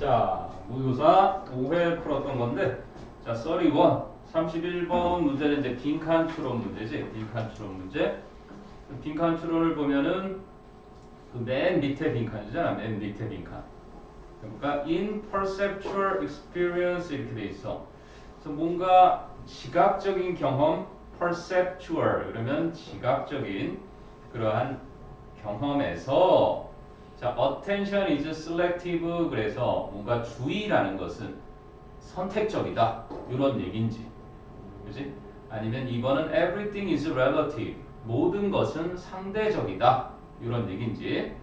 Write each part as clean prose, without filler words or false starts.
자, 모의고사 5회 풀었던 건데, 자, 31번 문제는 이제 빈칸 추론 문제지. 빈칸 추론 문제. 빈칸 추론을 보면은 그 맨 밑에 빈칸이잖아. 맨 밑에 빈칸. 그러니까 in perceptual experience 이렇게 돼 있어. 그래서 뭔가 지각적인 경험, perceptual 그러면 지각적인 그러한 경험에서 자, attention is selective 그래서 뭔가 주의라는 것은 선택적이다. 이런 얘기인지. 그지? 아니면 2번은 everything is relative. 모든 것은 상대적이다. 이런 얘기인지.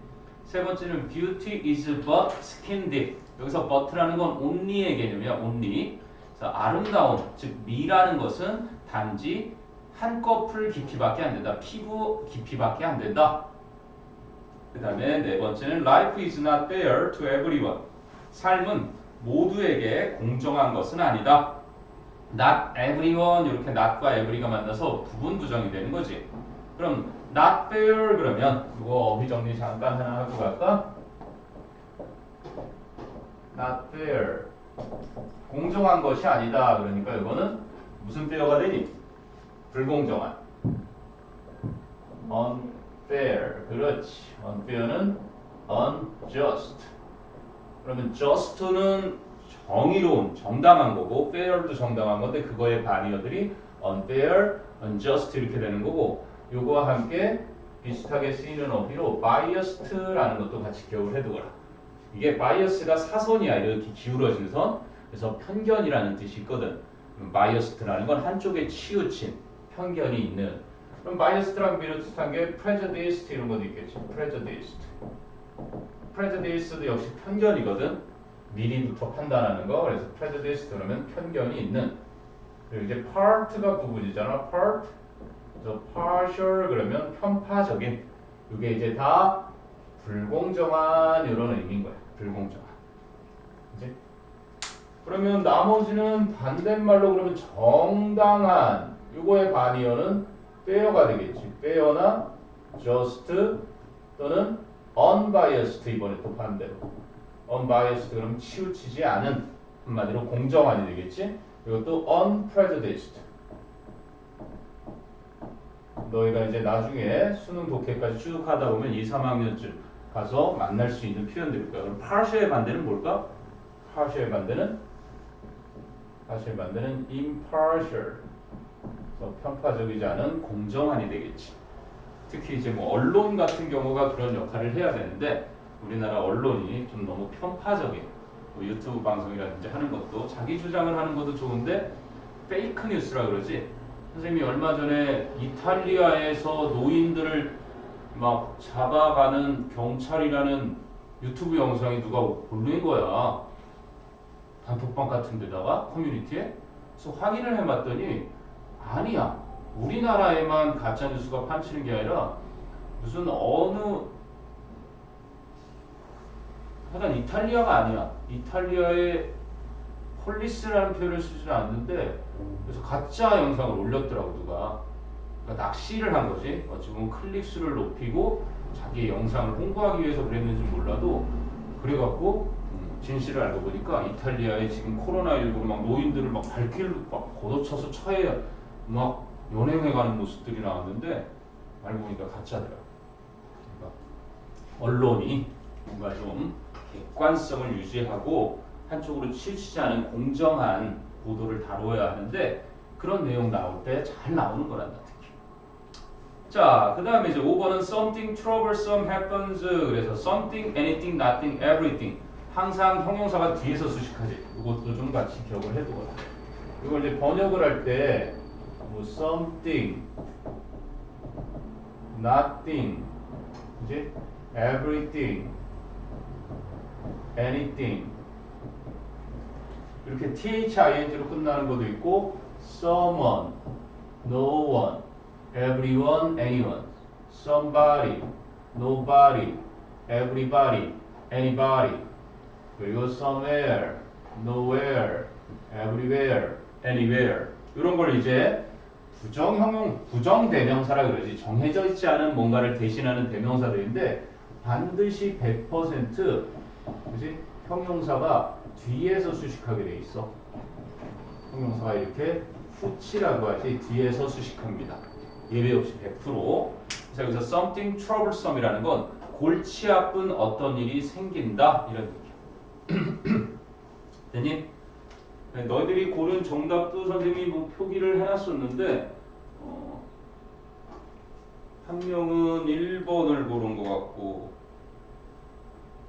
세 번째는 beauty is but skin deep. 여기서 but라는 건 only의 개념이야. only. 그래서 아름다움, 즉 미라는 것은 단지 한꺼풀 깊이밖에 안 된다. 피부 깊이밖에 안 된다. 그 다음에 네 번째는 life is not fair to everyone. 삶은 모두에게 공정한 것은 아니다. not everyone 이렇게 not과 every가 만나서 부분 부정이 되는 거지. 그럼 not fair 그러면 이거 어휘 정리 잠깐 하나 하고 갈까? not fair 공정한 것이 아니다. 그러니까 이거는 무슨 fair가 되니? 불공정한. unfair 그렇지. unfair는 unjust. 그러면 just는 정의로운, 정당한 거고 fair도 정당한 건데 그거의 반의어들이 unfair, unjust 이렇게 되는 거고 요거와 함께 비슷하게 쓰이는 어휘로 biased라는 것도 같이 기억을 해두거라. 이게 bias가 사선이야. 이렇게 기울어진 선. 그래서 편견이라는 뜻이 있거든. biased라는 건 한쪽에 치우친 편견이 있는. 그럼 biased랑 비슷한 게 prejudiced 이런 것도 있겠지. prejudiced. prejudice도 역시 편견이거든. 미리부터 판단하는 거. 그래서 prejudiced 그러면 편견이 있는. 그리고 이제 part가 부분이잖아. part. 그래서 partial 그러면 편파적인. 이게 이제 다 불공정한 이런 의미인 거야. 불공정한. 그치? 그러면 나머지는 반대말로 그러면 정당한. 이거의 반의어는 fair가 되겠지. fair나 just 또는 unbiased 이번에 또 반대로. unbiased 그러면 치우치지 않은. 한마디로 공정한이 되겠지. 이것도 unprejudiced. 너희가 이제 나중에 수능 독해까지 쭉 하다 보면 2, 3학년쯤 가서 만날 수 있는 표현들일 거야. 그럼 partial의 반대는 뭘까? partial의 반대는 impartial. 그래서 편파적이지 않은 공정한이 되겠지. 특히 이제 뭐 언론 같은 경우가 그런 역할을 해야 되는데 우리나라 언론이 좀 너무 편파적인 뭐 유튜브 방송이라든지 하는 것도 자기 주장을 하는 것도 좋은데 페이크 뉴스라 그러지. 선생님이 얼마 전에 이탈리아에서 노인들을 막 잡아가는 경찰이라는 유튜브 영상이 누가 올린 거야. 단톡방 같은 데다가 커뮤니티에. 그래서 확인을 해봤더니 아니야. 우리나라에만 가짜뉴스가 판치는 게 아니라 무슨 하여간 이탈리아가 아니야. 이탈리아의 폴리스라는 표현을 쓰지는 않는데 그래서 가짜 영상을 올렸더라고 누가. 그러니까 낚시를 한 거지. 어찌 보면 클릭수를 높이고 자기의 영상을 홍보하기 위해서 그랬는지 몰라도 그래갖고 진실을 알고 보니까 이탈리아에 지금 코로나19로 막 노인들을 막 발길로 막 걷어쳐서 차에 막 연행해가는 모습들이 나왔는데 알고 보니까 가짜더라. 그러니까 언론이 뭔가 좀 객관성을 유지하고 한쪽으로 치우치지 않은 공정한 보도를 다뤄야 하는데 그런 내용 나올 때 잘 나오는 거란다 특히. 자, 그 다음에 이제 5번은 something troublesome happens. 그래서 something, anything, nothing, everything. 항상 형용사가 뒤에서 수식하지. 이것도 좀 같이 기억을 해두거라. 이걸 이제 번역을 할 때 뭐 something, nothing, 이제 everything, anything 이렇게 thing로 끝나는 것도 있고 someone, no one, everyone, anyone, somebody, nobody, everybody, anybody 그리고 somewhere, nowhere, everywhere, anywhere 이런 걸 이제 부정대명사라 그러지. 정해져 있지 않은 뭔가를 대신하는 대명사들인데 반드시 100% 그지? 형용사가 뒤에서 수식하게 돼 있어. 형용사가 이렇게 후치라고 하지 뒤에서 수식합니다. 예외 없이 100%. 그래서 여기서 something troublesome이라는 건 골치 아픈 어떤 일이 생긴다 이런 얘기야. 됐니? 너희들이 고른 정답도 선생님이 뭐 표기를 해놨었는데 한 명은 1번을 고른 것 같고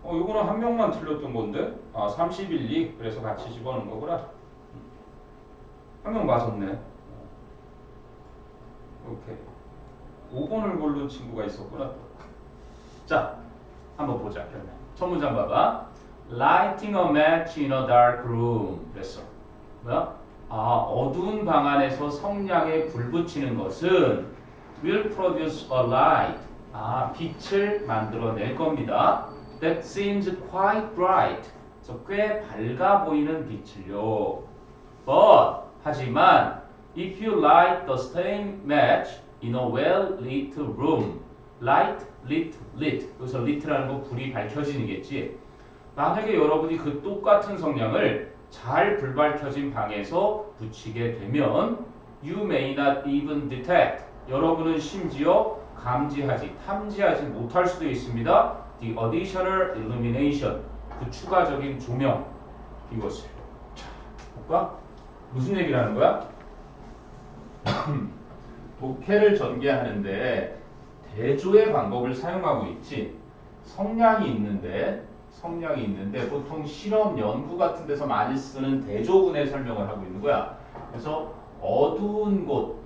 이거는 한 명만 틀렸던 건데 31, 2 그래서 같이 집어넣은 거구나. 한 명 맞았네. 오케이. 5번을 고른 친구가 있었구나. 자, 한번 보자. 그러면 첫 문장 봐봐. Lighting a match in a dark room. 그랬어. 뭐야? 어두운 방 안에서 성냥에 불 붙이는 것은 will produce a light. 빛을 만들어낼 겁니다. That seems quite bright. 꽤 밝아 보이는 빛을요. But 하지만 if you light the same match in a well-lit room, light, lit. 여기서 lit라는 건 불이 밝혀지는겠지. 만약에 여러분이 그 똑같은 성냥을 잘 불 밝혀진 방에서 붙이게 되면 you may not even detect. 여러분은 심지어 탐지하지 못할 수도 있습니다. The additional illumination. 그 추가적인 조명. 이것을. 자, 볼까? 무슨 얘기를 하는 거야? 독해를 전개하는데 대조의 방법을 사용하고 있지. 성냥이 있는데 보통 실험 연구 같은 데서 많이 쓰는 대조군의 설명을 하고 있는 거야. 그래서 어두운 곳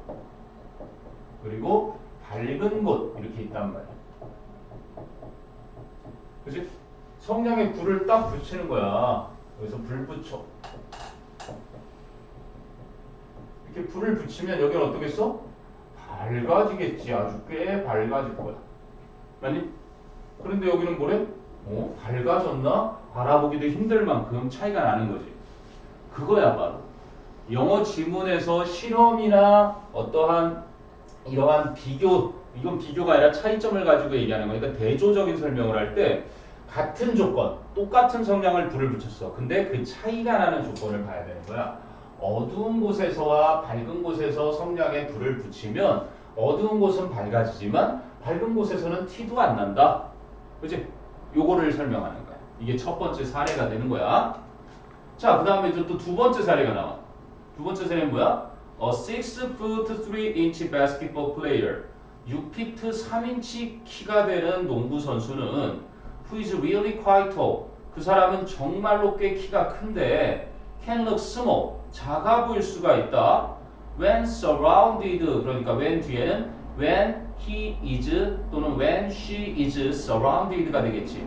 그리고 밝은 곳 이렇게 있단 말이야. 그치? 성냥에 불을 딱 붙이는 거야. 여기서 불 붙여. 이렇게 불을 붙이면 여기는 어떻겠어? 밝아지겠지. 아주 꽤 밝아질 거야. 맞니? 그런데 여기는 뭐래? 밝아졌나? 바라보기도 힘들 만큼 차이가 나는 거지. 그거야 바로. 영어 지문에서 실험이나 어떠한 이러한 이건 비교가 아니라 차이점을 가지고 얘기하는 거니까 대조적인 설명을 할 때 같은 조건, 똑같은 성냥을 불을 붙였어. 근데 그 차이가 나는 조건을 봐야 되는 거야. 어두운 곳에서와 밝은 곳에서 성냥에 불을 붙이면 어두운 곳은 밝아지지만 밝은 곳에서는 티도 안 난다. 그치? 요거를 설명하는 거야. 이게 첫 번째 사례가 되는 거야. 자, 그 다음에 또 두 번째 사례가 나와. 두 번째 사례는 뭐야? A 6'3" basketball player. 6피트 3인치 키가 되는 농구 선수는 who is really quite tall. 그 사람은 정말로 꽤 키가 큰데 can look small. 작아 보일 수가 있다. When surrounded. 그러니까 when 뒤에는 when he is 또는 when she is surrounded가 되겠지.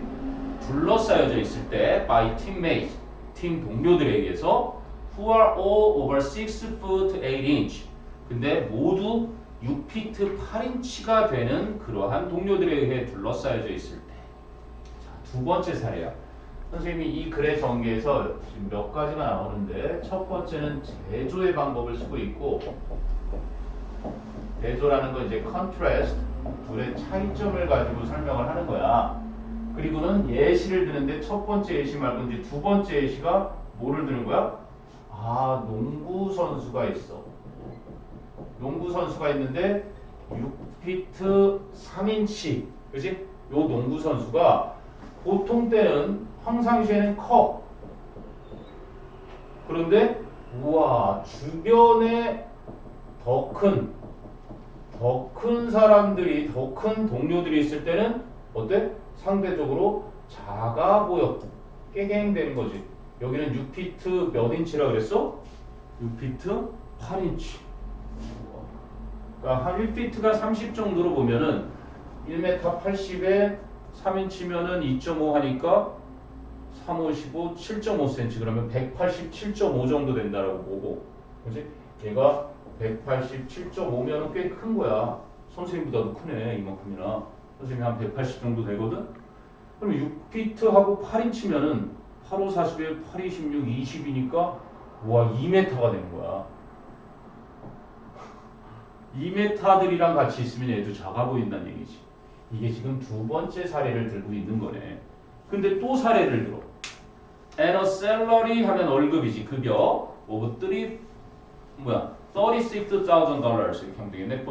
둘러싸여져 있을 때 by teammates. 팀 동료들에 의해서 who are all over 6'8". 근데 모두 6피트 8인치가 되는 그러한 동료들에 의해 둘러싸여져 있을 때. 자, 두 번째 사례야. 선생님이 이 글의 전개에서 지금 몇 가지가 나오는데 첫 번째는 대조의 방법을 쓰고 있고 대조라는 건 이제 contrast, 둘의 차이점을 가지고 설명을 하는 거야. 그리고는 예시를 드는데 첫 번째 예시 말고 이제 두 번째 예시가 뭐를 드는 거야? 농구 선수가 있어. 농구 선수가 있는데 6피트 3인치. 그치? 요 농구 선수가 보통 때는 평상시에는 커. 그런데 우와 주변에 더 큰 사람들이 더 큰 동료들이 있을 때는 어때? 상대적으로 작아 보여. 깨갱되는 거지. 여기는 6피트 몇 인치라 그랬어? 6피트 8인치. 그러니까 한 1피트가 30 정도로 보면은 1m 80에 3인치면은 2.5 하니까 3, 5, 15, 7.5cm 그러면 187.5 정도 된다라고 보고, 그렇지? 얘가 187.5면은 꽤 큰 거야. 선생님보다도 크네. 이만큼이나. 선생님이 한 180 정도 되거든? 그럼 6피트하고 8인치면은 8, 5, 40에 8, 26, 20이니까 와 2m가 되는 거야. 2m들이랑 같이 있으면 얘도 작아 보인다는 얘기지. 이게 지금 두 번째 사례를 들고 있는 거네. 근데 또 사례를 들어. and a salary 하면 월급이지 급여 of 36,000 이렇게 하면 되겠네.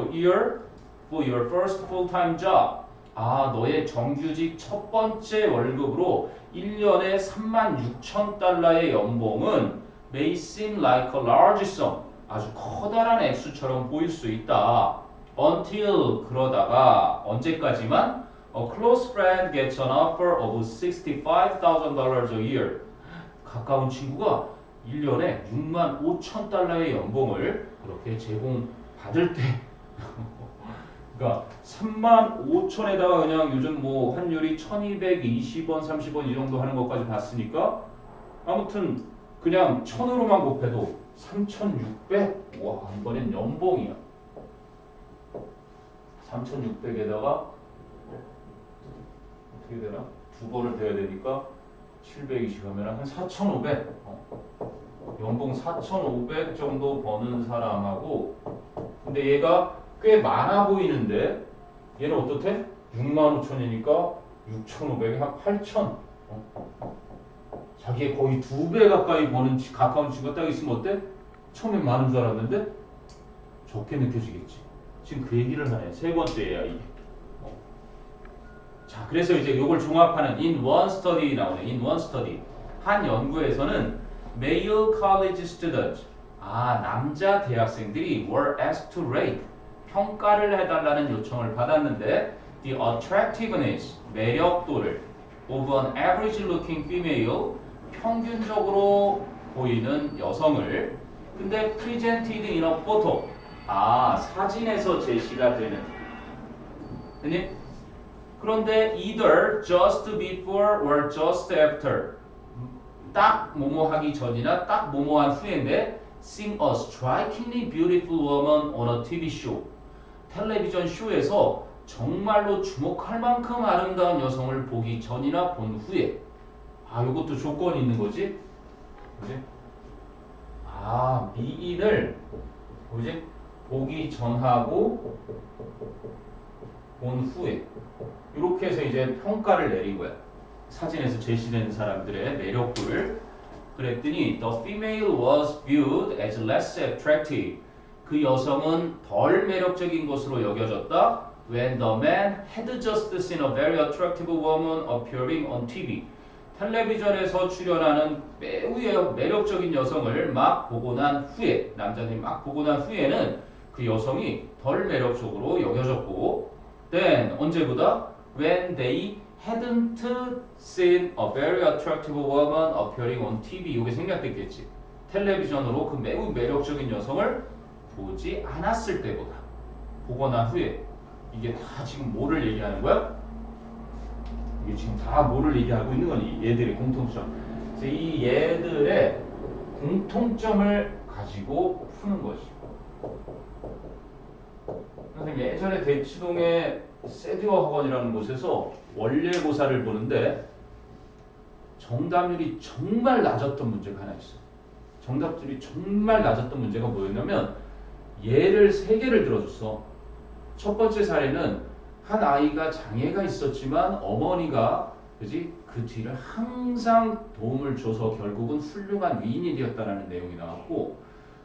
For your first full-time job. 아, 너의 정규직 첫 번째 월급으로 1년에 36,000달러의 연봉은 may seem like a large sum. 아주 커다란 액수처럼 보일 수 있다. Until 그러다가 언제까지만 a close friend gets an offer of $65,000 a year. 가까운 친구가 1년에 65,000달러의 연봉을 그렇게 제공받을 때 그러니까 35,000에다가 그냥 요즘 뭐 환율이 1220원, 30원 이 정도 하는 것까지 봤으니까 아무튼 그냥 1000으로만 곱해도 3,600? 와, 이번엔 연봉이야. 3,600에다가 어떻게 되나? 두 번을 돼야 되니까 720 하면 한 4,500. 연봉 4,500 정도 버는 사람하고 근데 얘가 꽤 많아 보이는데 얘는 어떻대? 65,000이니까 6,500에 한 8,000. 자기의 거의 2배 가까이 버는 가까운 친구가 딱 있으면 어때? 처음엔 많은 줄 알았는데 적게 느껴지겠지. 지금 그 얘기를 하네. 세 번째 AI. 자, 그래서 이제 이걸 종합하는 in one study 나오네. in one study. 한 연구에서는 male college student, 남자 대학생들이 were asked to rate, 평가를 해달라는 요청을 받았는데 the attractiveness, 매력도를 of an average looking female, 평균적으로 보이는 여성을 근데 presented in a photo, 사진에서 제시가 되는 아니? 그런데 either just before or just after 딱 뭐뭐 하기 전이나 딱 뭐뭐 한 후인데 seem a strikingly beautiful woman on a TV show 텔레비전 쇼에서 정말로 주목할 만큼 아름다운 여성을 보기 전이나 본 후에 요것도 조건이 있는 거지 그지? 미인을 뭐지? 보기 전하고 본 후에 이렇게 해서 이제 평가를 내린 거야. 사진에서 제시되는 사람들의 매력도를 그랬더니 the female was viewed as less attractive. 그 여성은 덜 매력적인 것으로 여겨졌다. When the man had just seen a very attractive woman appearing on TV. 텔레비전에서 출연하는 매우 매력적인 여성을 막 보고 난 후에 남자들이 막 보고 난 후에는 그 여성이 덜 매력적으로 여겨졌고 then 언제보다 when they hadn't seen a very attractive woman appearing on TV 이게 생략됐겠지. 텔레비전으로 그 매우 매력적인 여성을 보지 않았을 때보다 보고 난 후에 이게 다 지금 뭐를 얘기하는 거야? 이게 지금 다 뭐를 얘기하고 있는 거니? 얘들의 공통점. 그래서 이 얘들의 공통점을 가지고 푸는 것이. 선생님 예전에 대치동의 세듀어 학원이라는 곳에서 원례고사를 보는데 정답률이 정말 낮았던 문제가 하나 있어. 정답률이 정말 낮았던 문제가 뭐였냐면 예를 3개를 들어줬어. 첫 번째 사례는 한 아이가 장애가 있었지만 어머니가 그지 그 뒤를 항상 도움을 줘서 결국은 훌륭한 위인이 되었다는 내용이 나왔고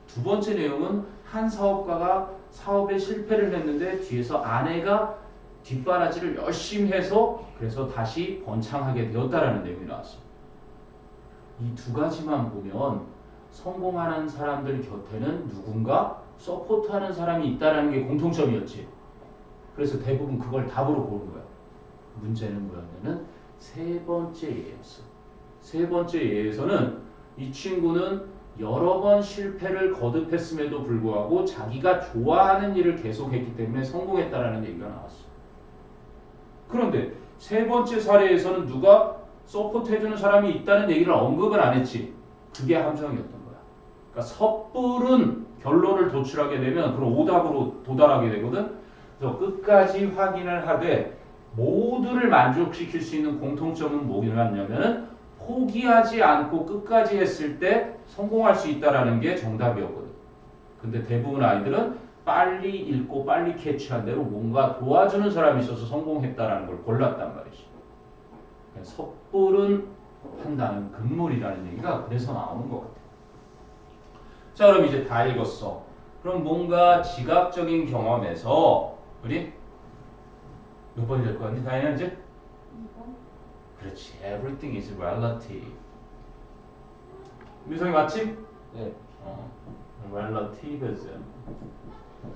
두 번째 내용은 한 사업가가 사업에 실패를 했는데 뒤에서 아내가 뒷바라지를 열심히 해서 그래서 다시 번창하게 되었다라는 내용이 나왔어. 이 두 가지만 보면 성공하는 사람들 곁에는 누군가 서포트하는 사람이 있다라는 게 공통점이었지. 그래서 대부분 그걸 답으로 고른 거야. 문제는 뭐였냐면 세 번째 예였어. 세 번째 예에서는 이 친구는 여러 번 실패를 거듭했음에도 불구하고 자기가 좋아하는 일을 계속했기 때문에 성공했다라는 얘기가 나왔어. 그런데 세 번째 사례에서는 누가 서포트해주는 사람이 있다는 얘기를 언급을 안 했지. 그게 함정이었던 거야. 그러니까 섣부른 결론을 도출하게 되면 그런 오답으로 도달하게 되거든. 그래서 끝까지 확인을 하되 모두를 만족시킬 수 있는 공통점은 뭐냐면은 포기하지 않고 끝까지 했을 때 성공할 수 있다라는 게 정답이었거든. 근데 대부분 아이들은 빨리 읽고 빨리 캐치한 대로 뭔가 도와주는 사람이 있어서 성공했다라는 걸 골랐단 말이지. 섣부른 한다는 금물이라는 얘기가 그래서 나오는 것 같아요. 자, 그럼 이제 다 읽었어. 그럼 뭔가 지각적인 경험에서 우리 몇 번이 될 거 같니? 다이나 이제? 2번? 그렇지. Everything is relative. 미성이 맞지? 네. relativism.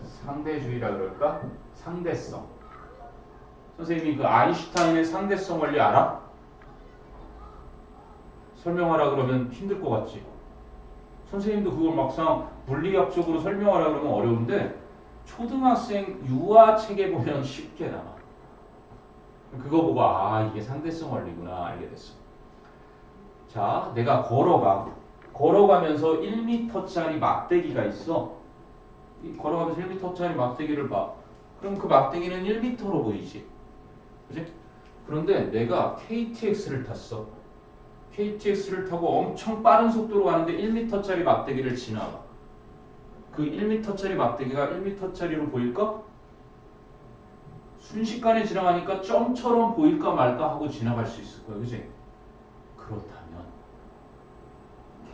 상대주의라 그럴까? 상대성. 선생님이 그 아인슈타인의 상대성 원리 알아? 설명하라 그러면 힘들 것 같지? 선생님도 그걸 막상 물리학적으로 설명하라 그러면 어려운데 초등학생 유아책에 보면 쉽게 나와. 그거 보고 아 이게 상대성 원리구나 알게 됐어. 자, 내가 걸어가면서 1m짜리 막대기가 있어. 걸어가면서 1m짜리 막대기를 봐. 그럼 그 막대기는 1m로 보이지. 그지? 그런데 내가 KTX를 탔어. KTX를 타고 엄청 빠른 속도로 가는데 1m짜리 막대기를 지나가. 그 1m짜리 막대기가 1m짜리로 보일까? 순식간에 지나가니까 점처럼 보일까 말까 하고 지나갈 수 있을 거야. 그지? 그렇다면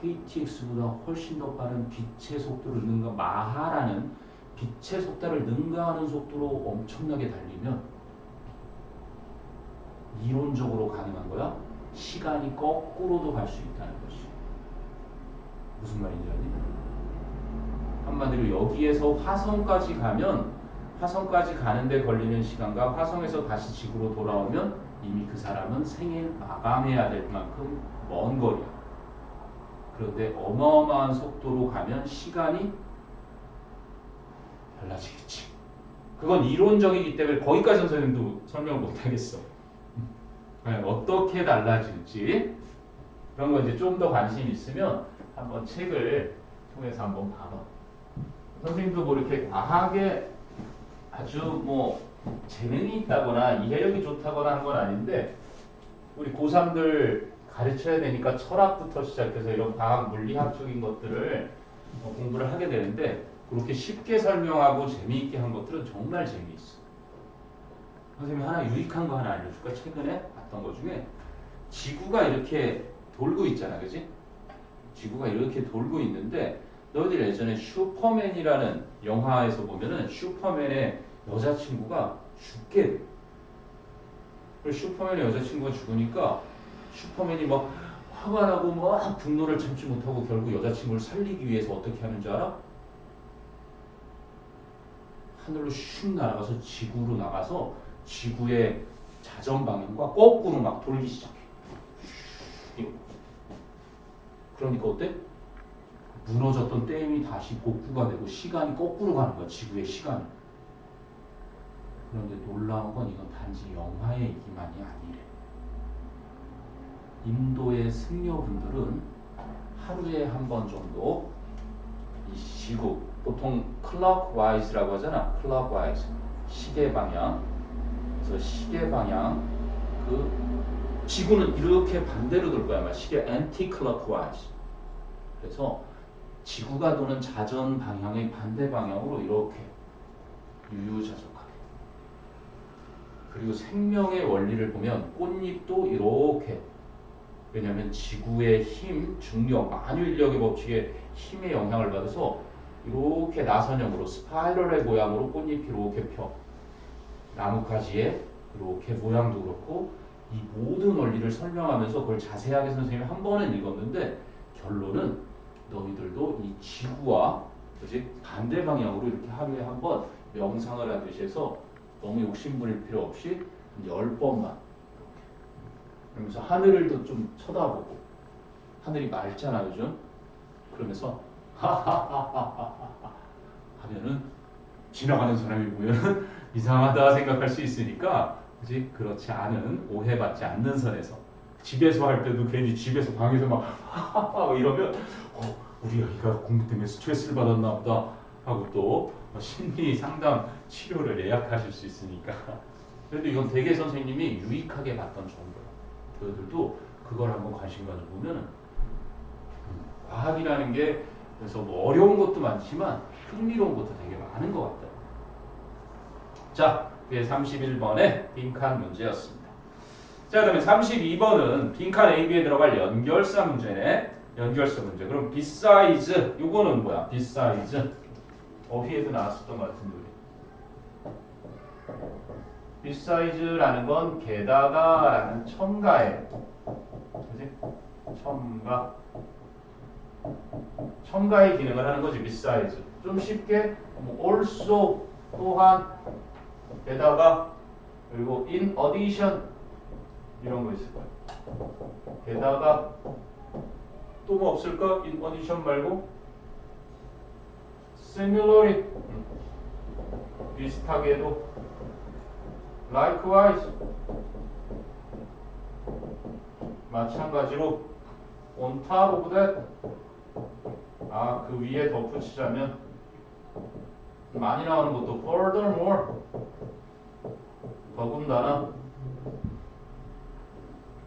KTX보다 훨씬 더 빠른 빛의 속도를 마하라는 빛의 속도를 능가하는 속도로 엄청나게 달리면 이론적으로 가능한 거야. 시간이 거꾸로도 갈 수 있다는 것이. 무슨 말인지 아니? 한마디로 여기에서 화성까지 가면 화성까지 가는데 걸리는 시간과 화성에서 다시 지구로 돌아오면 이미 그 사람은 생일 마감해야 될 만큼 먼 거리야. 그런데 어마어마한 속도로 가면 시간이 달라지겠지. 그건 이론적이기 때문에 거기까지 선생님도 설명을 못하겠어. 어떻게 달라질지 그런 거 이제 좀 더 관심 있으면 한번 책을 통해서 한번 봐봐. 선생님도 뭐 이렇게 과하게 아주 뭐 재능이 있다거나 이해력이 좋다거나 하는 건 아닌데 우리 고3들 가르쳐야 되니까 철학부터 시작해서 이런 과학 물리학적인 것들을 공부를 하게 되는데 그렇게 쉽게 설명하고 재미있게 한 것들은 정말 재미있어. 선생님이 하나 유익한 거 하나 알려줄까? 최근에 봤던 것 중에 지구가 이렇게 돌고 있잖아, 그지? 지구가 이렇게 돌고 있는데 너희들 예전에 슈퍼맨이라는 영화에서 보면은 슈퍼맨의 여자친구가 죽게 돼. 그리고 슈퍼맨의 여자친구가 죽으니까 슈퍼맨이 막 화가 나고 막 분노를 참지 못하고 결국 여자친구를 살리기 위해서 어떻게 하는 줄 알아? 하늘로 슉 날아가서 지구로 나가서 지구의 자전 방향과 거꾸로 막 돌기 시작해. 그러니까 어때? 무너졌던 댐이 다시 복구가 되고 시간이 거꾸로 가는 거야. 지구의 시간이. 그런데 놀라운 건 이건 단지 영화의 얘기만이 아니래. 인도의 승려분들은 하루에 한 번 정도 이 지구, 보통 clockwise라고 하잖아. clockwise. 시계 방향. 그래서 시계 방향 그 지구는 이렇게 반대로 돌 거야. 아마 시계 anti-clockwise. 그래서 지구가 도는 자전 방향의 반대 방향으로 이렇게 유유자적하게. 그리고 생명의 원리를 보면 꽃잎도 이렇게. 왜냐하면 지구의 힘, 중력, 만유인력의 법칙에 힘의 영향을 받아서 이렇게 나선형으로 스파이럴의 모양으로 꽃잎이 이렇게 펴. 나뭇가지의 이렇게 모양도 그렇고 이 모든 원리를 설명하면서 그걸 자세하게 선생님이 한 번은 읽었는데 결론은 너희들도 이 지구와 그치? 반대 방향으로 이렇게 하루에 한 번 명상을 하듯이 해서 너무 욕심부릴 필요 없이 10번만 그러면서 하늘을 좀 쳐다보고 하늘이 맑잖아 요즘 그러면서 하하하하하 하면은 지나가는 사람이 보면 이상하다 생각할 수 있으니까 그지 그렇지 않은 오해받지 않는 선에서 집에서 할 때도 괜히 집에서 방에서 막 하하하 이러면 우리 아이가 공부 때문에 스트레스를 받았나 보다 하고 또 심리 상담 치료를 예약하실 수 있으니까 그래도 이건 대개 선생님이 유익하게 봤던 정보야. 너희들도 그걸 한번 관심 가져보면 과학이라는 게 그래서 뭐 어려운 것도 많지만 흥미로운 것도 되게 많은 것 같아요. 자, 그게 31번의 빈칸 문제였습니다. 자, 그다음에 32번은 빈칸 A, B에 들어갈 연결사 문제네. 연결사 문제. 그럼 besides 요거는 뭐야? besides 어휘에도 나왔었던 것 같은데 우리. besides라는 건 게다가라는 첨가에, 그지? 첨가의 기능을 하는 거지. besides. 좀 쉽게 뭐 also 또한, 게다가, 그리고 in addition 이런 거 있을 거야. 게다가 또 뭐 없을까? in addition 말고 similarly 비슷하게도 likewise 마찬가지로 on top of that 그 위에 덧붙이자면 많이 나오는 것도 furthermore 더군다나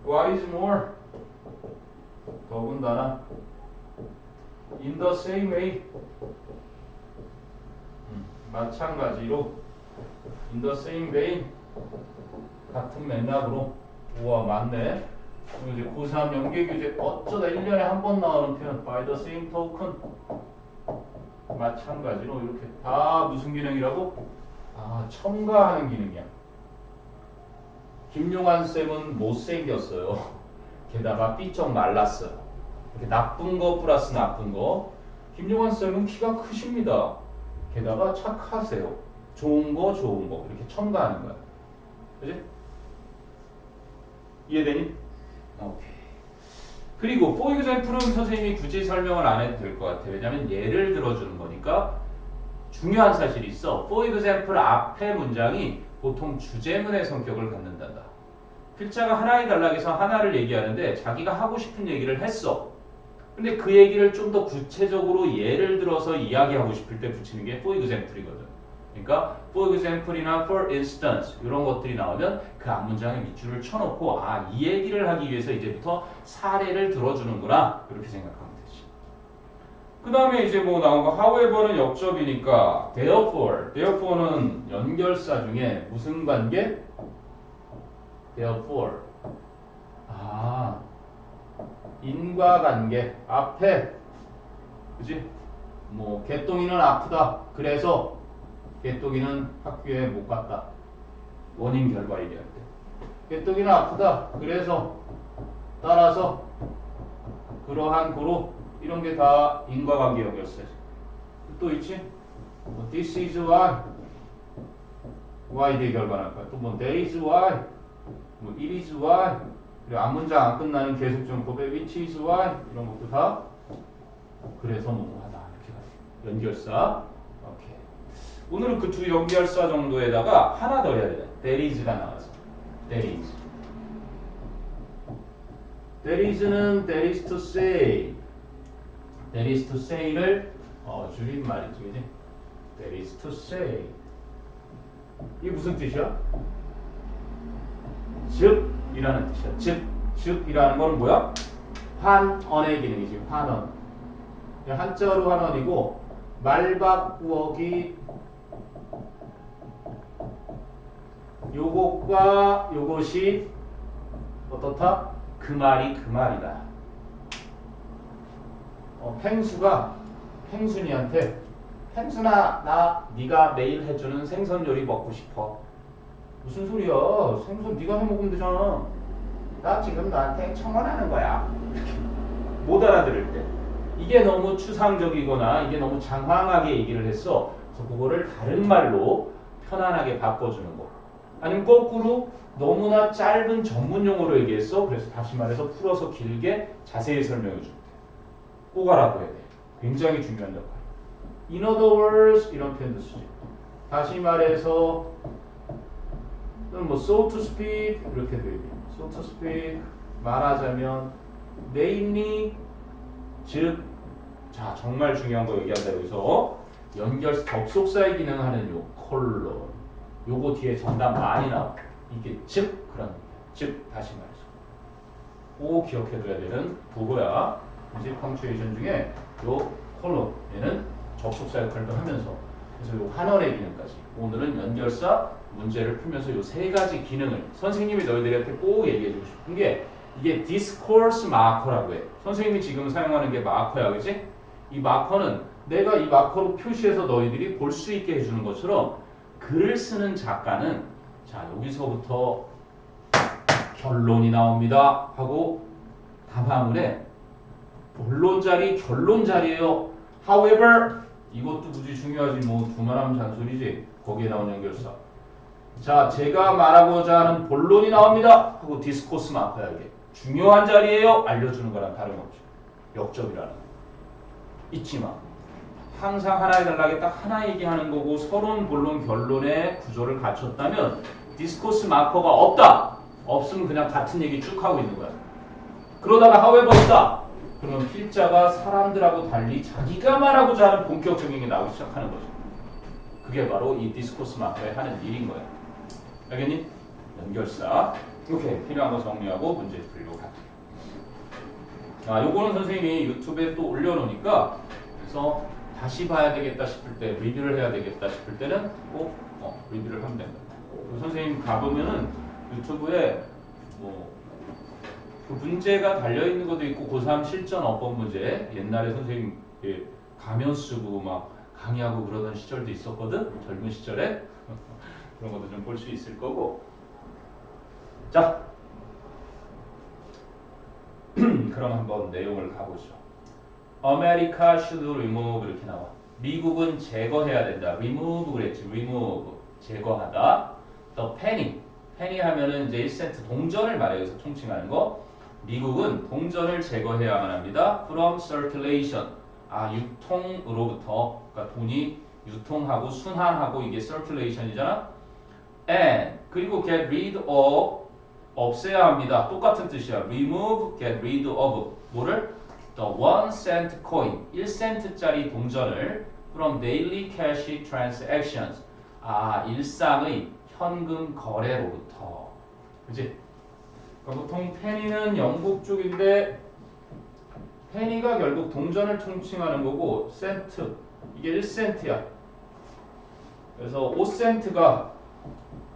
what is more 더군다나 in the same way 마찬가지로 in the same way 같은 맥락으로. 우와 맞네. 이제 고3 연계규제 어쩌다 1년에 한 번 나오는 표현 by the same token 마찬가지로 이렇게 다 무슨 기능이라고? 첨가하는 기능이야. 김용환 쌤은 못생겼어요. 게다가 삐쩍 말랐어요. 이렇게 나쁜 거 플러스 나쁜 거. 김용환 쌤은 키가 크십니다. 게다가 착하세요. 좋은 거 이렇게 첨가하는 거야. 그지? 이해되니? 오케이. 그리고 for example은 선생님이 굳이 설명을 안 해도 될 것 같아요. 왜냐면 예를 들어주는 거니까. 중요한 사실이 있어. for example 앞에 문장이 보통 주제문의 성격을 갖는단다. 필자가 하나의 단락에서 하나를 얘기하는데 자기가 하고 싶은 얘기를 했어. 근데 그 얘기를 좀 더 구체적으로 예를 들어서 이야기하고 싶을 때 붙이는 게 for example이거든. 그러니까 for example이나 for instance 이런 것들이 나오면 그 앞문장에 밑줄을 쳐놓고 이 얘기를 하기 위해서 이제부터 사례를 들어주는구나 그렇게 생각하면 되지. 그 다음에 이제 뭐 나온 거 however는 역접이니까 therefore는 연결사 중에 무슨 관계? therefore 인과관계 앞에 그지? 뭐 개똥이는 아프다 그래서 개똥이는 학교에 못 갔다. 원인 결과 얘기할 때 개똥이는 아프다 그래서 따라서 그러한 고로 이런 게 다 인과관계 연결사지. 또 있지? 뭐 this is why 뒤에 결과 날 거야. 또 뭐 that is why 뭐 it is why 그리고 앞문장 안 끝나는 계속적 고백 which is why 이런 것도 다 그래서 뭐하다 이렇게 가요. 연결사. 오케이. 오늘은 그 두 연결사 정도에다가 하나 더 해야 돼. that is가 나와서 that is. that is는 that is to say. that is to say를 줄임말이지, 그지? that is to say. 이게 무슨 뜻이야? 즉이라는 뜻이야. 즉이라는 건 뭐야? 환언의 기능이지. 환언. 한자로 환언이고 말바꾸어기 요것과 요것이 어떻다? 그 말이 그 말이다. 펭수가 펭순이한테 펭순아 네가 매일 해주는 생선 요리 먹고 싶어. 무슨 소리야? 생선 네가 해먹으면 되잖아. 나 지금 너한테 청혼하는 거야. 못 알아들을 때 이게 너무 추상적이거나 이게 너무 장황하게 얘기를 했어. 그래서 그거를 다른 말로 편안하게 바꿔주는 거. 아니면 거꾸로 너무나 짧은 전문 용어로 얘기했어. 그래서 다시 말해서 풀어서 길게 자세히 설명해 줄 때 꼭 알아둬야 돼. 굉장히 중요한 역할. In other words 이런 표현도 쓰지. 다시 말해서 뭐 so to speak 이렇게도 얘기해. so to speak 말하자면 namely 즉 자 정말 중요한 거 얘기한다. 여기서 연결 접속사의 기능하는 요 콜론 요거 뒤에 정답 많이 나와. 이게 즉 그런 얘기야. 즉 다시 말해서 꼭 기억해둬야 되는 부호야. 이제 펑츄에이션 중에 요 콜론 얘는 접속사 역할도 하면서 그래서 요 환원의 기능까지. 오늘은 연결사 문제를 풀면서 이 세 가지 기능을 선생님이 너희들한테 꼭 얘기해주고 싶은 게 이게 디스코스 마커라고 해. 선생님이 지금 사용하는 게 마커야, 그치? 이 마커는 내가 이 마커로 표시해서 너희들이 볼 수 있게 해주는 것처럼 글을 쓰는 작가는 자 여기서부터 결론이 나옵니다 하고 담화문에 본론 자리, 결론 자리예요. However 이것도 굳이 중요하지 뭐 두말하면 잔소리지. 거기에 나온 연결사. 자 제가 말하고자 하는 본론이 나옵니다 하고 디스코스 마커야 이게. 중요한 자리예요. 알려주는 거랑 다름없죠. 역접이라는 거. 잊지 마. 항상 하나의 단락에 딱 하나 얘기하는 거고 서론, 본론, 결론의 구조를 갖췄다면 디스코스 마커가 없다. 없으면 그냥 같은 얘기 쭉 하고 있는 거야. 그러다가 however 있다. 그러면 필자가 사람들하고 달리 자기가 말하고자 하는 본격적인 게 나오기 시작하는 거죠. 그게 바로 이 디스코스 마커의 하는 일인 거야. 알겠니? 연결사. 오케이. 필요한 거 정리하고 문제 풀려고 할게요. 요거는 선생님이 유튜브에 또 올려놓으니까 그래서 다시 봐야 되겠다 싶을 때, 리뷰를 해야 되겠다 싶을 때는 꼭 리뷰를 하면 된다. 선생님 가보면은 유튜브에 그 문제가 달려있는 것도 있고 고3 실전 어법 문제 옛날에 선생님 가면 쓰고 막 강의하고 그러던 시절도 있었거든. 젊은 시절에 그런 것도 좀 볼 수 있을 거고. 자 그럼 한번 내용을 가보죠. America should remove 이렇게 나와. 미국은 제거해야 된다. remove 그랬지. remove 제거하다. The penny penny 하면은 이제 1센트 동전을 말해요. 여기서 총칭하는 거. 미국은 동전을 제거해야만 합니다. From circulation 유통으로부터. 그러니까 돈이 유통하고 순환하고 이게 circulation이잖아. And 그리고 get rid of 없애야 합니다. 똑같은 뜻이야. remove, get rid of 뭐를? The 1 cent coin 1센트짜리 동전을 from daily cash transactions 일상의 현금 거래로부터. 그치? 그러니까 보통 페니는 영국 쪽인데 페니가 결국 동전을 총칭하는 거고 센트 이게 1센트야. 그래서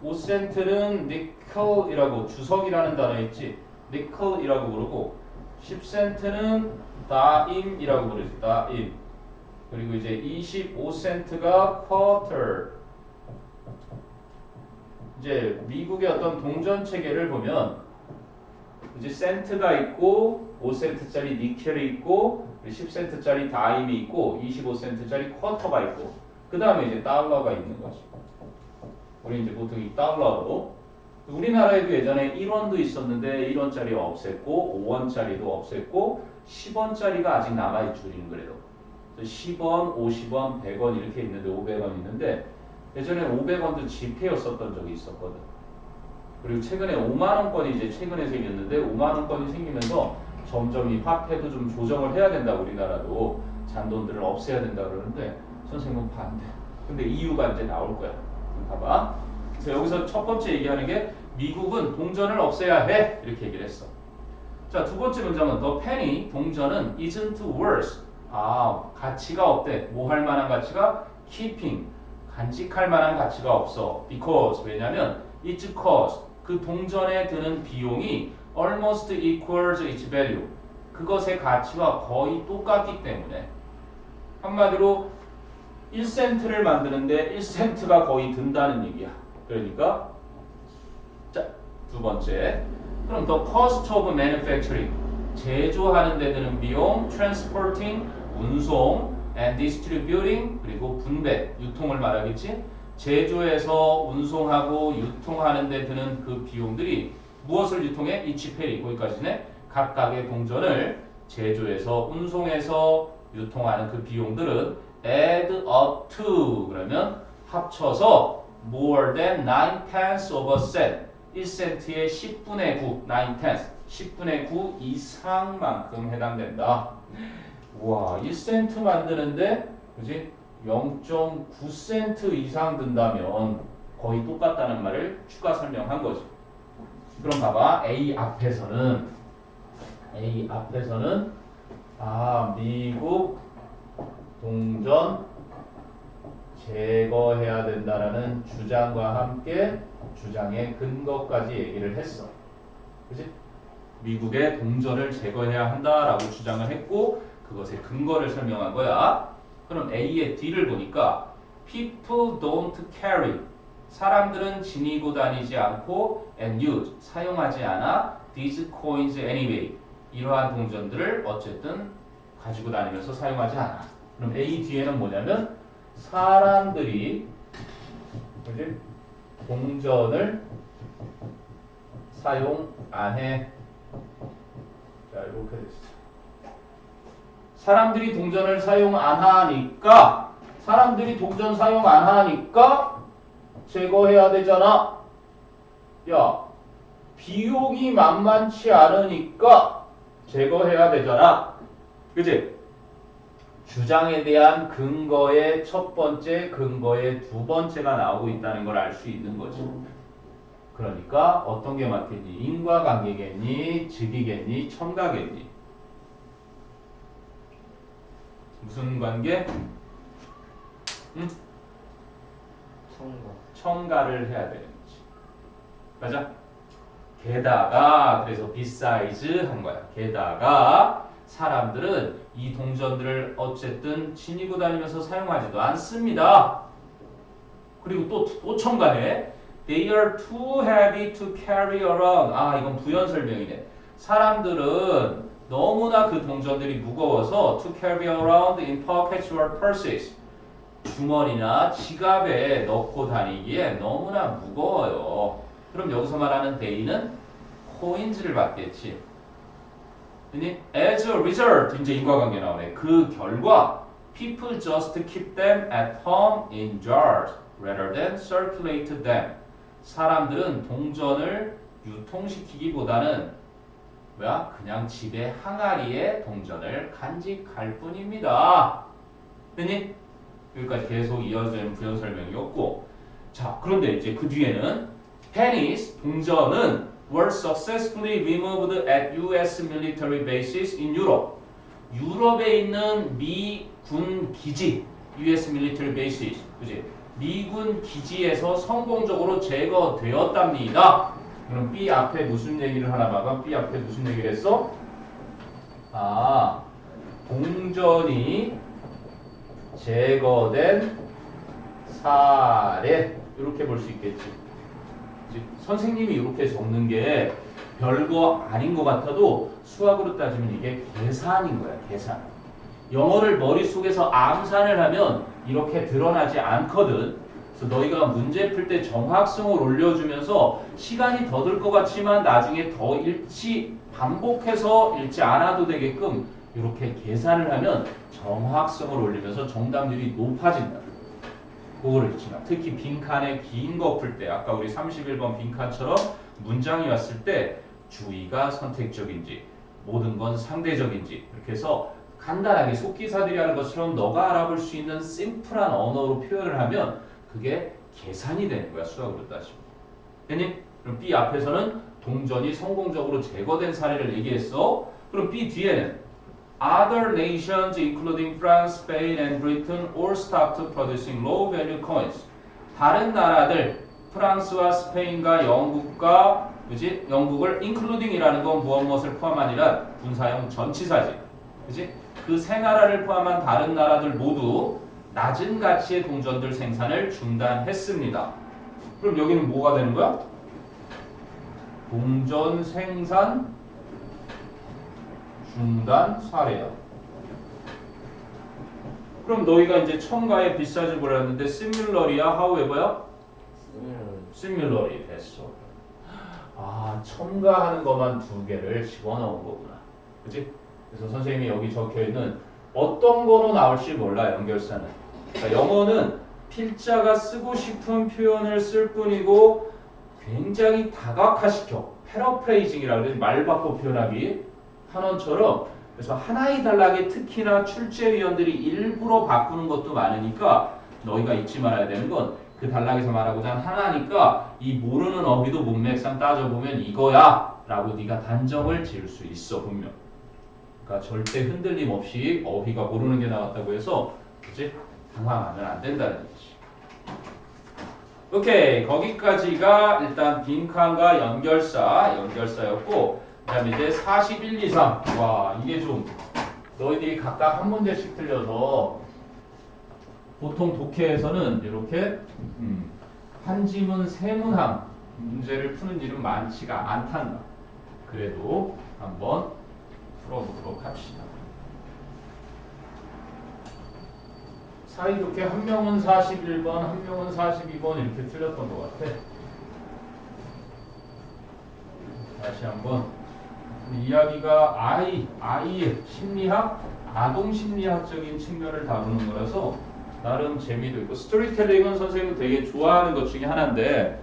5센트는 니켈이라고 주석이라는 단어 있지. 니켈이라고 부르고 10센트는 다임이라고 부르지. 다임. 그리고 이제 25센트가 quarter. 이제 미국의 어떤 동전 체계를 보면 이제 센트가 있고 5센트짜리 니켈이 있고 10센트짜리 다임이 있고 25센트짜리 쿼터가 있고 그 다음에 이제 달러가 있는 거지. 우리 이제 보통 이 달러로 우리나라에도 예전에 1원도 있었는데 1원짜리 없앴고 5원짜리도 없앴고 10원짜리가 아직 남아있죠. 우리는 그래도 10원, 50원, 100원 이렇게 있는데 500원 있는데 예전에 500원도 지폐였었던 적이 있었거든. 그리고 최근에 5만원권이 이제 최근에 생겼는데 5만원권이 생기면서 점점 이 화폐도 좀 조정을 해야 된다. 우리나라도 잔돈들을 없애야 된다 그러는데 선생님은 반대. 근데 이유가 이제 나올 거야. 봐봐. 그래서 여기서 첫 번째 얘기하는 게 미국은 동전을 없애야 해 이렇게 얘기를 했어. 자, 두 번째 문장은 the penny 동전은 isn't worth 가치가 없대. 뭐 할 만한 가치가 keeping 간직할 만한 가치가 없어. because 왜냐면 its cost 그 동전에 드는 비용이 almost equals its value 그것의 가치와 거의 똑같기 때문에 한마디로 1센트를 만드는데 1센트가 거의 든다는 얘기야. 그러니까 자, 두 번째 그럼 the cost of manufacturing 제조하는 데 드는 비용 transporting 운송 and distributing 그리고 분배 유통을 말하겠지. 제조해서 운송하고 유통하는 데 드는 그 비용들이 무엇을 유통해? 이치페리 거기까지네. 각각의 동전을 제조해서 운송해서 유통하는 그 비용들은 add up to 그러면 합쳐서 more than 9 tenths of a cent 1센트의 10분의 9 9 tenths 10분의 9 이상만큼 해당된다. 우와 1센트 만드는데 그지? 0.9센트 이상 든다면 거의 똑같다는 말을 추가 설명한 거지. 그럼 봐봐. A 앞에서는 미국 동전 제거해야 된다라는 주장과 함께 주장의 근거까지 얘기를 했어. 그지? 미국의 동전을 제거해야 한다라고 주장을 했고 그것의 근거를 설명한 거야. 그럼 A의 D를 보니까 People don't carry. 사람들은 지니고 다니지 않고 and use. 사용하지 않아. These coins anyway. 이러한 동전들을 어쨌든 가지고 다니면서 사용하지 않아. 그럼 A 뒤에는 뭐냐면 사람들이 그지? 동전을 사용 안 해. 자, 이렇게 됐어. 사람들이 동전을 사용 안 하니까 사람들이 동전 사용 안 하니까 제거해야 되잖아. 야, 비용이 만만치 않으니까 제거해야 되잖아. 그치? 주장에 대한 근거의 첫 번째, 근거의 두 번째가 나오고 있다는 걸 알 수 있는 거지. 그러니까 어떤 게 맞겠니? 인과관계겠니? 즉이겠니? 첨가겠니? 무슨 관계? 응? 첨가를 해야 되는 거지. 맞아? 게다가 그래서 besides 한 거야. 게다가 사람들은 이 동전들을 어쨌든 지니고 다니면서 사용하지도 않습니다. 그리고 또 첨가해. They are too heavy to carry around. 아, 이건 부연 설명이네. 사람들은 너무나 그 동전들이 무거워서 to carry around in pockets or purses. 주머니나 지갑에 넣고 다니기에 너무나 무거워요. 그럼 여기서 말하는 they는 coins를 받겠지. As a result, 이제 인과관계 나오네. 그 결과, people just keep them at home in jars rather than circulate them. 사람들은 동전을 유통시키기보다는 뭐야? 그냥 집에 항아리에 동전을 간직할 뿐입니다. 됐니? 여기까지 계속 이어지는 부연 설명이었고, 자, 그런데 이제 그 뒤에는 pennies, 동전은 were successfully removed at US military bases in Europe. 유럽에 있는 미군 기지, US military bases, 그지? 미군 기지에서 성공적으로 제거되었답니다. 그럼 B 앞에 무슨 얘기를 하나 봐봐. B 앞에 무슨 얘기를 했어? 아, 동전이 제거된 사례 이렇게 볼 수 있겠지. 선생님이 이렇게 적는 게 별거 아닌 것 같아도 수학으로 따지면 이게 계산인 거야. 계산. 영어를 머릿속에서 암산을 하면 이렇게 드러나지 않거든. 그래서 너희가 문제 풀 때 정확성을 올려주면서 시간이 더 들 것 같지만 나중에 더 읽지 반복해서 읽지 않아도 되게끔 이렇게 계산을 하면 정확성을 올리면서 정답률이 높아진다. 그거를 있지만 특히 빈칸에 긴 거 풀 때 아까 우리 31번 빈칸처럼 문장이 왔을 때 주의가 선택적인지 모든 건 상대적인지 이렇게 해서 간단하게 속기사들이 하는 것처럼 너가 알아볼 수 있는 심플한 언어로 표현을 하면 그게 계산이 되는 거야. 수학으로 따지면. 됐니? 그럼 B 앞에서는 동전이 성공적으로 제거된 사례를 얘기했어. 그럼 B 뒤에는 Other nations, including France, Spain, and Britain, all stopped producing low-value coins. 다른 나라들, 프랑스와 스페인과 영국과, 그지? 영국을 including이라는 건 무엇을 포함한이란 분사형 전치사지, 그지? 그 세 나라를 포함한 다른 나라들 모두 낮은 가치의 동전들 생산을 중단했습니다. 그럼 여기는 뭐가 되는 거야? 동전 생산 중단 사례야. 그럼 너희가 이제 첨가에 비싸지 보랬는데 similar이야, however야? similar이 됐어. 아, 첨가하는 것만 두 개를 집어넣은 거구나. 그치? 그래서 선생님이 여기 적혀있는 어떤 거로 나올지 몰라, 연결사는. 그러니까 영어는 필자가 쓰고 싶은 표현을 쓸 뿐이고 굉장히 다각화시켜. 패러프레이징이라고 해서 말 바꿔 표현하기. 한원처럼. 그래서 하나의 단락에 특히나 출제위원들이 일부러 바꾸는 것도 많으니까 너희가 잊지 말아야 되는 건 그 단락에서 말하고자 하는 하나니까 이 모르는 어휘도 문맥상 따져보면 이거야 라고 네가 단정을 지을 수 있어 분명. 그러니까 절대 흔들림 없이 어휘가 모르는 게 나왔다고 해서 그치? 당황하면 안 된다는 얘기지. 오케이, 거기까지가 일단 빈칸과 연결사였고, 그 다음에 이제 41 이상. 와, 이게 좀 너희들이 각각 한 문제씩 틀려서 보통 독해에서는 이렇게 한 지문 세 문항 문제를 푸는 일은 많지가 않단다. 그래도 한번 풀어보도록 합시다. 사이좋게 한 명은 41번, 한 명은 42번 이렇게 틀렸던 것 같아. 다시 한번 이야기가 아이의 심리학, 아동 심리학적인 측면을 다루는 거라서 나름 재미도 있고, 스토리텔링은 선생님 되게 좋아하는 것 중에 하나인데